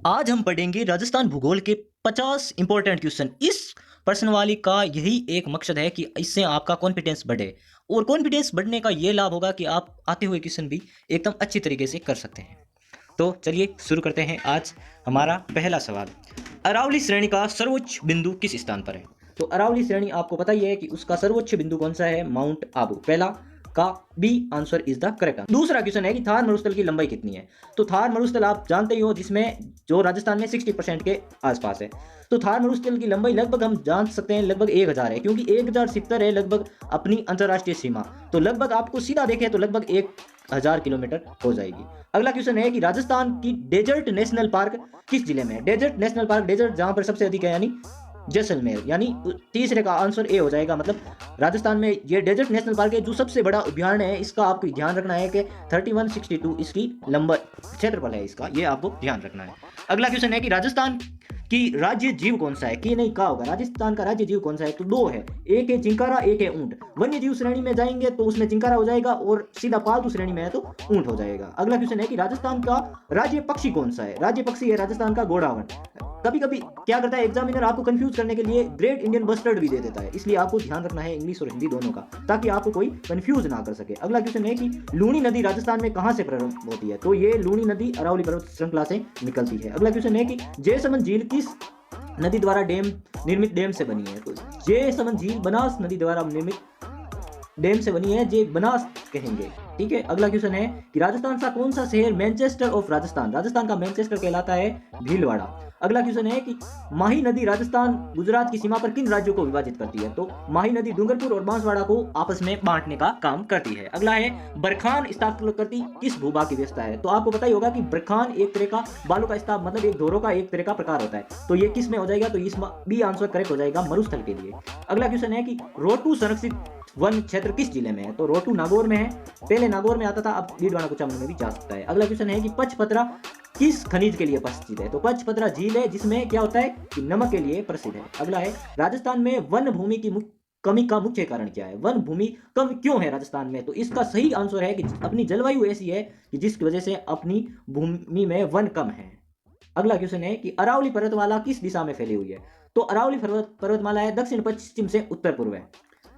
आज हम पढ़ेंगे राजस्थान भूगोल के 50 इंपॉर्टेंट क्वेश्चन। इस प्रश्नवाली का यही एक मकसद है कि इससे आपका कॉन्फिडेंस बढ़े, और कॉन्फिडेंस बढ़ने का ये लाभ होगा कि आप आते हुए क्वेश्चन भी एकदम अच्छी तरीके से कर सकते हैं। तो चलिए शुरू करते हैं। आज हमारा पहला सवाल, अरावली श्रेणी का सर्वोच्च बिंदु किस स्थान पर है? तो अरावली श्रेणी आपको पता ही है कि उसका सर्वोच्च बिंदु कौन सा है, माउंट आबू। पहला का B answer is the correct answer. दूसरा क्वेश्चन है कि थार मरुस्थल की लंबाई कितनी है? तो थार मरुस्थल आप जानते ही हो, जिसमें जो राजस्थान में 60% के आसपास है। तो थार मरुस्थल की लंबाई लगभग हम जान सकते हैं लगभग 1000 है, क्योंकि 1070 है लगभग अपनी अंतरराष्ट्रीय सीमा। तो लगभग आपको सीधा देखें तो लगभग 1000 किलोमीटर हो जाएगी। अगला क्वेश्चन है कि राजस्थान की डेजर्ट नेशनल पार्क किस जिले में है? डेजर्ट नेशनल पार्क, डेजर्ट जहां पर सबसे अधिक है, यानी जैसलमेर, यानी तीसरे का आंसर ए हो जाएगा। मतलब राजस्थान में ये डेजर्ट नेशनल पार्क है जो सबसे बड़ा अभ्यारण्य है। इसका आपको ध्यान रखना है कि 3162 इसकी लंबा क्षेत्रफल है इसका, ये आपको ध्यान रखना है। अगला क्वेश्चन है कि राजस्थान की राज्य जीव कौन सा है? कि नहीं का होगा, राजस्थान का राज्य जीव कौन सा है? तो दो है, एक है चिंकारा, एक है ऊंट। वन्य जीव श्रेणी में जाएंगे तो उसमें चिंकारा हो जाएगा, और सीधा पालतू श्रेणी में है तो ऊंट हो जाएगा। अगला क्वेश्चन है कि राजस्थान का राज्य पक्षी कौन सा है? राज्य पक्षी है राजस्थान का घोड़ावण। कभी कभी क्या करता है एग्जामिनर, आपको कंफ्यूज करने के लिए ग्रेट इंडियन बस्टर्ड भी दे देता है, इसलिए आपको ध्यान रखना है इंग्लिश और हिंदी दोनों का, ताकि आपको कोई कंफ्यूज ना कर सके। अगला क्वेश्चन है कि लूणी नदी राजस्थान में कहां से प्रारंभ होती है? तो ये लूणी नदी अरावली पर्वत श्रृंखला से निकलती है। अगला क्वेश्चन है कि जयसमंद झील किस नदी द्वारा निर्मित डैम से बनी है? तो जयसमंद झील बनास नदी द्वारा निर्मित डैम से बनी है, जे बनास कहेंगे। ठीक है। अगला क्वेश्चन है कि राजस्थान का कौन सा शहर मैनचेस्टर ऑफ राजस्थान? राजस्थान का मैनचेस्टर कहलाता है भीलवाड़ा। अगला क्वेश्चन है कि माही नदी राजस्थान गुजरात की सीमा पर किन राज्यों को विभाजित करती है? तो माही नदी डूंगरपुर और बांसवाड़ा को आपस में बांटने का काम करती है। अगला है बरखान स्थापित करती किस भूभाग की व्यवस्था है? तो आपको पता ही होगा कि बरखान एक तरह का बालू का स्थाप, मतलब एक धोरो का एक तरह का प्रकार होता है। तो ये किस में हो जाएगा? तो इसमें बी आंसर करेक्ट हो जाएगा, मरुस्थल के लिए। अगला क्वेश्चन है कि रोटू संरक्षित वन क्षेत्र किस जिले में है? तो रोटू नागौर में है, पहले नागौर में आता था, अब डीडवाना कुचामन में भी जा सकता है। अगला क्वेश्चन है कि पचपत्रा किस खनिज के लिए प्रसिद्ध है? तो पचपत्रा झील है जिसमें क्या होता है कि नमक के लिए प्रसिद्ध है। अगला है राजस्थान में वन भूमि की कमी का मुख्य कारण क्या है? वन भूमि कम क्यों है राजस्थान में? तो इसका सही आंसर है कि अपनी जलवायु ऐसी है कि जिसकी वजह से अपनी भूमि में वन कम है। अगला क्वेश्चन है कि अरावली पर्वतमाला किस दिशा में फैली हुई है? तो अरावली पर्वतमाला है दक्षिण पश्चिम से उत्तर पूर्व है।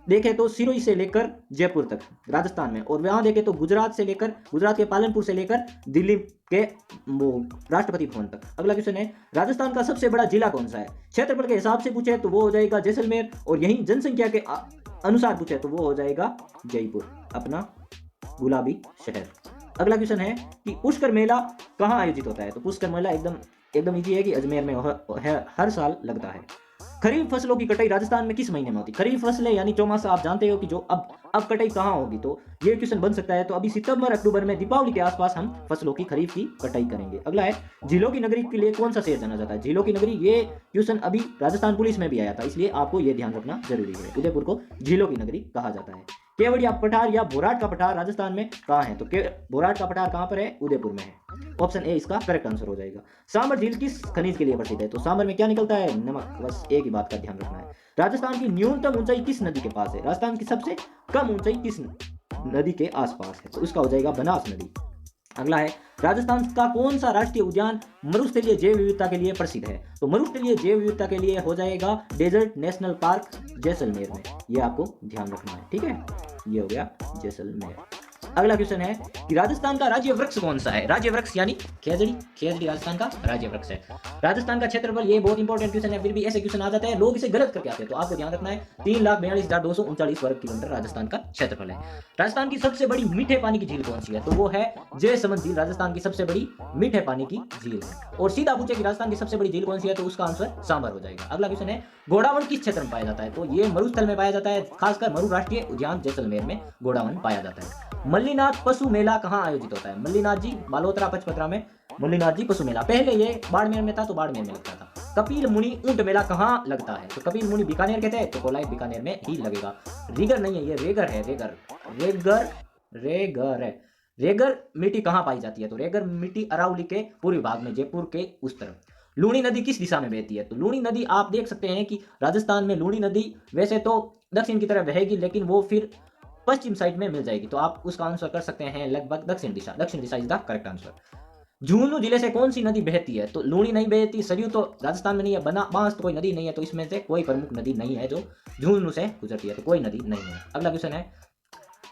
देखें तो सिरोही से लेकर जयपुर तक राजस्थान में, और वहां देखें तो गुजरात के पालनपुर से लेकर दिल्ली के राष्ट्रपति भवन तक। अगला क्वेश्चन है राजस्थान का सबसे बड़ा जिला कौन सा है? क्षेत्रफल के हिसाब से पूछे तो वो हो जाएगा जैसलमेर, और यहीं जनसंख्या के अनुसार पूछे तो वो हो जाएगा जयपुर, अपना गुलाबी शहर। अगला क्वेश्चन है कि पुष्कर मेला कहाँ आयोजित होता है? तो पुष्कर मेला एकदम इजी है कि अजमेर में हर साल लगता है। खरीफ फसलों की कटाई राजस्थान में किस महीने में होती है? खरीफ फसलें यानी चौमासा आप जानते हो कि जो अब कटाई कहाँ होगी, तो ये क्वेश्चन बन सकता है। तो अभी सितंबर अक्टूबर में दीपावली के आसपास हम फसलों की खरीफ की कटाई करेंगे। अगला है झीलों की नगरी के लिए कौन सा शहर जाना जाता है? झीलों की नगरी, ये क्वेश्चन अभी राजस्थान पुलिस में भी आया था, इसलिए आपको ये ध्यान रखना जरूरी है। उदयपुर को झीलों की नगरी कहा जाता है। केवड़िया पठार या बोराट का पठार राजस्थान में कहाँ है? तो बोराट का पठार कहाँ पर है? उदयपुर में है। ऑप्शन ए इसका करेक्ट आंसर हो जाएगा। सांबर झील किस खनिज के लिए प्रसिद्ध है? तो सांबर में क्या निकलता है? नमक। बस एक ही बात का ध्यान रखना है। राजस्थान की न्यूनतम ऊंचाई किस नदी के पास है? राजस्थान की सबसे कम ऊंचाई किस नदी के आसपास है? तो इसका हो जाएगा बनास नदी। अगला है राजस्थान का कौन सा राष्ट्रीय उद्यान मरुस्थलीय जैव विविधता के लिए प्रसिद्ध है? तो मरुस्थलीय जैव विविधता के लिए हो जाएगा डेजर्ट नेशनल पार्क जैसलमेर में, ये आपको ध्यान रखना है। ठीक है, ये हो गया जैसलमेर। अगला क्वेश्चन है कि राजस्थान का राज्य वृक्ष कौन सा है? राज्य वृक्ष यानी खेजड़ी राजस्थान का राज्य वृक्ष है। राजस्थान का क्षेत्रफल, ये बहुत इंपॉर्टेंट क्वेश्चन है, फिर भी ऐसे क्वेश्चन आ जाते हैं, लोग इसे गलत करके आते हैं, तो आपको ध्यान रखना है 3,42,239 वर्ग किलोमीटर राजस्थान का क्षेत्रफल है। राजस्थान की सबसे बड़ी मीठे पानी की झील कौन सी है? तो वो है जयसमंद झील, राजस्थान की सबसे बड़ी मीठे पानी की झील है। और सीधा पूछे कि राजस्थान की सबसे बड़ी झील कौन सी है, तो उसका आंसर सांबर हो जाएगा। अगला क्वेश्चन है घोड़ावण किस क्षेत्र में पाया जाता है? तो ये मरुस्थल में पाया जाता है, खासकर मरु राष्ट्रीय उद्यान जैसलमेर में घोड़ावण पाया जाता है। मल्लीनाथ पशु मेला कहाँ आयोजित होता है? मल्लीनाथ जी बालोतरा पचपत्रा में मल्लीनाथ जी पशु मेला, पहले ये बाड़मेर में था तो बाड़मेर में लगता था। कपिल मुनि ऊंट मेला कहाँ लगता है? तो कपिल मुनि बीकानेर कहते हैं, तो कोलाई बीकानेर में ही लगेगा। रीगर नहीं है, ये रेगर है, रेगर है। रेगर मिट्टी कहाँ पाई जाती है? तो रेगर मिट्टी अरावली के पूर्वी भाग में, जयपुर के उस तरफ। लूणी नदी किस दिशा में बहती है? तो लूणी नदी आप देख सकते हैं कि राजस्थान में लूणी नदी वैसे तो दक्षिण की तरफ बहेगी, लेकिन वो फिर पश्चिम साइड में मिल जाएगी, तो आप उसका आंसर कर सकते हैं लगभग दक्षिण दिशा is the correct answer. Jhunjhunu जिले से कौन सी नदी बहती है? तो लूणी नहीं बहती, सरयू तो राजस्थान में नहीं है, बना बांस तो कोई नदी नहीं है, तो इसमें से कोई प्रमुख नदी नहीं है जो झुंझुनू से गुजरती है, तो कोई नदी नहीं है। अगला क्वेश्चन है,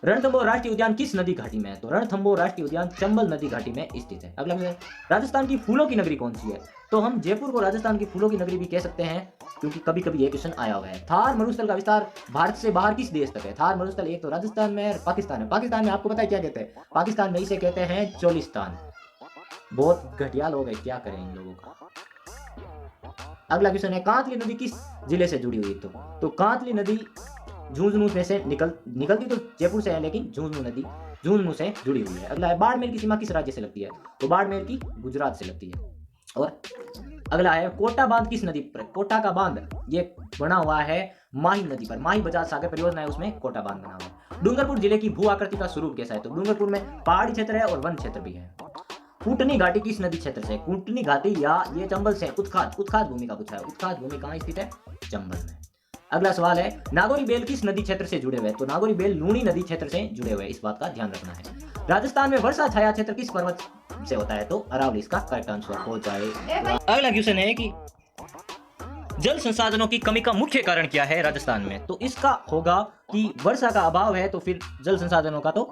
रणथंभौर राष्ट्रीय उद्यान किस नदी घाटी में है? तो रणथंभौर राष्ट्रीय उद्यान चंबल नदी घाटी में स्थित है। अगला क्वेश्चन, राजस्थान की फूलों की नगरी कौन सी है? तो हम जयपुर को राजस्थान की फूलों की नगरी भी कह सकते हैं, क्योंकि कभी कभी ये क्वेश्चन आया हुआ है। थार मरुस्थल का विस्तार भारत से बाहर किस देश तक है? थार मरुस्थल एक तो राजस्थान में है, पाकिस्तान में। पाकिस्तान में आपको पता है क्या कहते हैं? पाकिस्तान में इसे कहते हैं चोलिस्तान। बहुत घटिया लोग है, क्या करें इन लोगों का। अगला क्वेश्चन है, कांतली नदी किस जिले से जुड़ी हुई? तो कांतली नदी झुंझुनू में से निकलती तो जयपुर से है, लेकिन झुंझुनू नदी झुंझुनू से जुड़ी हुई है। अगला है, बाड़मेर की सीमा किस राज्य से लगती है? तो बाड़मेर की गुजरात से लगती है। और अगला है, कोटा बांध किस नदी पर? कोटा का बांध ये बना हुआ है माही नदी पर। माही बजाज सागर परियोजना है, उसमें कोटा बांध बना हुआ है। डूंगरपुर जिले की भू आकृति का स्वरूप कैसा है? तो डूंगरपुर में पहाड़ी क्षेत्र है और वन क्षेत्र भी है। कूटनी घाटी किस नदी क्षेत्र से? कूटनी घाटी या ये चंबल से। उत्खाद भूमि का पूछा है। उत्खाद भूमि कहाँ स्थित है? चंबल में। अगला सवाल है, नागौरी बेल किस नदी क्षेत्र से जुड़े हुए? तो नागौरी बेल लूणी नदी क्षेत्र से जुड़े हुए, इस बात का ध्यान रखना है। राजस्थान में वर्षा छाया क्षेत्र किस पर्वत से होता है? तो अरावली इसका करेक्ट आंसर हो जाएगा। अगला क्वेश्चन है कि जल संसाधनों की कमी का मुख्य कारण क्या है राजस्थान में? तो इसका होगा कि वर्षा का अभाव है, तो फिर जल संसाधनों का तो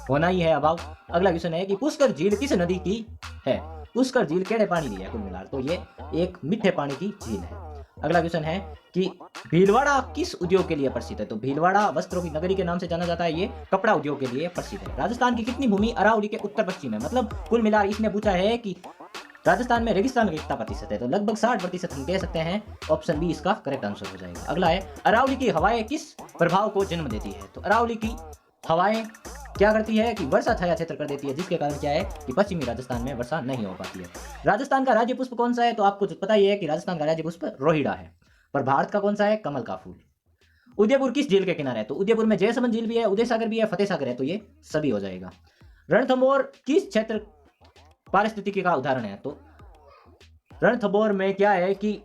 होना ही है अभाव। अगला क्वेश्चन है कि पुष्कर झील किस नदी की है? पुष्कर झील केड़े पानी की है? कुल मिलाकर तो ये एक मीठे पानी की झील है। अगला क्वेश्चन है कि भीलवाड़ा किस उद्योग के लिए प्रसिद्ध है? तो भीलवाड़ा वस्त्रों की नगरी के नाम से जाना जाता है, ये कपड़ा उद्योग के लिए प्रसिद्ध है। राजस्थान की कितनी भूमि अरावली के उत्तर पश्चिम है? मतलब कुल मिलाकर इसने पूछा है कि राजस्थान में रेगिस्तान का कितना प्रतिशत है? तो लगभग 60% हम कह सकते हैं। ऑप्शन बी इसका करेक्ट आंसर हो जाएगा। अगला है, अरावली की हवाएं किस प्रभाव को जन्म देती है? तो अरावली की हवाएं क्या करती है कि वर्षा छाया क्षेत्र कर देती है, जिसके कारण क्या है कि पश्चिमी राजस्थान में वर्षा नहीं हो पाती है। राजस्थान का राज्य पुष्प कौन सा है? तो आपको पता ही है कि राजस्थान का राज्य पुष्प रोहिड़ा है। पर भारत का कौन सा है? कमल का फूल। उदयपुर किस झील के किनारे है? तो उदयपुर में जयसमंद झील भी है, उदय सागर भी है, फतेह सागर है, तो ये सभी हो जाएगा। रणथंभौर किस क्षेत्र पारिस्थितिकी का उदाहरण है? तो रणथंभौर में क्या है कि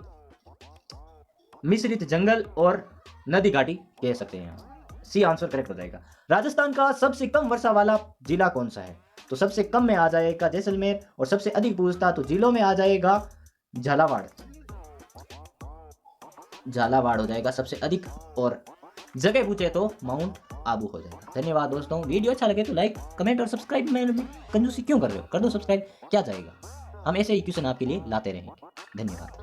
मिश्रित जंगल और नदी घाटी कह सकते हैं। सी आंसर करेक्ट हो जाएगा। राजस्थान का सबसे कम वर्षा वाला जिला कौन सा है? तो सबसे कम में आ जाएगा जैसलमेर, और सबसे अधिक पूछता तो जिलों में आ जाएगा झालावाड़। झालावाड़ हो जाएगा सबसे अधिक, और जगह पूछे तो माउंट आबू हो जाएगा। धन्यवाद दोस्तों। वीडियो अच्छा लगे तो लाइक, कमेंट और सब्सक्राइब में कंजूसी क्यों कर रहे हो? कर दो सब्सक्राइब, क्या जाएगा। हम ऐसे ही क्वेश्चन आपके लिए लाते रहेंगे। धन्यवाद।